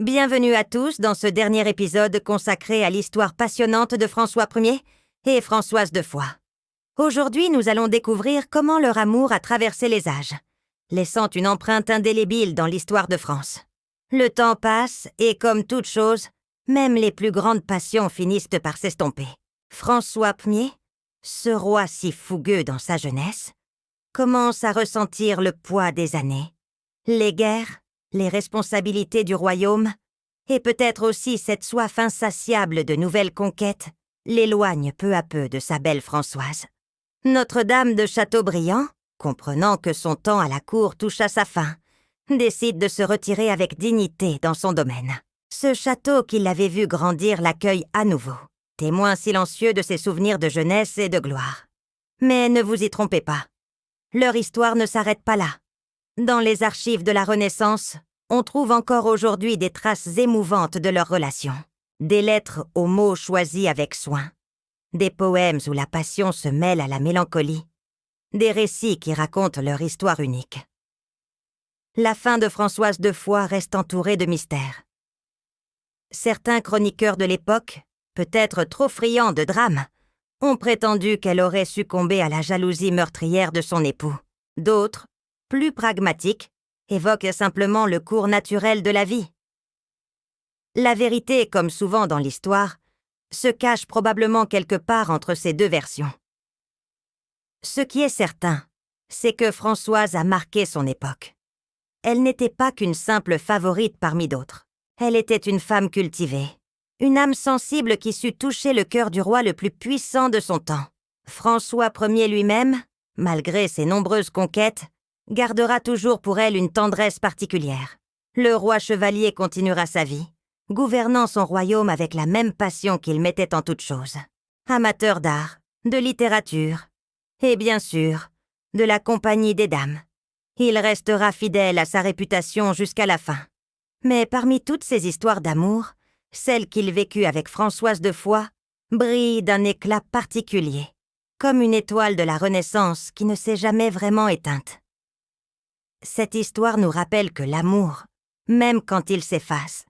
Bienvenue à tous dans ce dernier épisode consacré à l'histoire passionnante de François Ier et Françoise de Foix. Aujourd'hui, nous allons découvrir comment leur amour a traversé les âges, laissant une empreinte indélébile dans l'histoire de France. Le temps passe et, comme toute chose, même les plus grandes passions finissent par s'estomper. François Ier, ce roi si fougueux dans sa jeunesse, commence à ressentir le poids des années. Les guerres, les responsabilités du royaume, et peut-être aussi cette soif insatiable de nouvelles conquêtes, l'éloignent peu à peu de sa belle Françoise. Notre-Dame de Châteaubriand, comprenant que son temps à la cour touche à sa fin, décide de se retirer avec dignité dans son domaine. Ce château qui l'avait vu grandir l'accueille à nouveau, témoin silencieux de ses souvenirs de jeunesse et de gloire. Mais ne vous y trompez pas, leur histoire ne s'arrête pas là. Dans les archives de la Renaissance, on trouve encore aujourd'hui des traces émouvantes de leur relation. Des lettres aux mots choisis avec soin, des poèmes où la passion se mêle à la mélancolie, des récits qui racontent leur histoire unique. La fin de Françoise de Foix reste entourée de mystères. Certains chroniqueurs de l'époque, peut-être trop friands de drame, ont prétendu qu'elle aurait succombé à la jalousie meurtrière de son époux. D'autres, plus pragmatiques, évoquent simplement le cours naturel de la vie. La vérité, comme souvent dans l'histoire, se cache probablement quelque part entre ces deux versions. Ce qui est certain, c'est que Françoise a marqué son époque. Elle n'était pas qu'une simple favorite parmi d'autres. Elle était une femme cultivée, une âme sensible qui sut toucher le cœur du roi le plus puissant de son temps. François Ier lui-même, malgré ses nombreuses conquêtes, gardera toujours pour elle une tendresse particulière. Le roi chevalier continuera sa vie, gouvernant son royaume avec la même passion qu'il mettait en toutes choses. Amateur d'art, de littérature, et bien sûr, de la compagnie des dames. Il restera fidèle à sa réputation jusqu'à la fin. Mais parmi toutes ces histoires d'amour, celle qu'il vécut avec Françoise de Foix brille d'un éclat particulier, comme une étoile de la Renaissance qui ne s'est jamais vraiment éteinte. Cette histoire nous rappelle que l'amour, même quand il s'efface,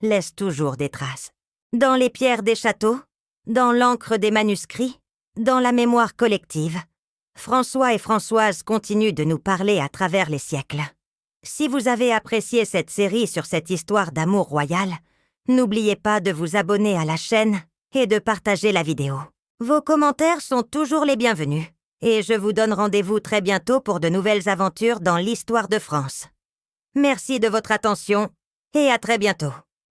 laisse toujours des traces. Dans les pierres des châteaux, dans l'encre des manuscrits, dans la mémoire collective, François et Françoise continuent de nous parler à travers les siècles. Si vous avez apprécié cette série sur cette histoire d'amour royal, n'oubliez pas de vous abonner à la chaîne et de partager la vidéo. Vos commentaires sont toujours les bienvenus. Et je vous donne rendez-vous très bientôt pour de nouvelles aventures dans l'histoire de France. Merci de votre attention et à très bientôt.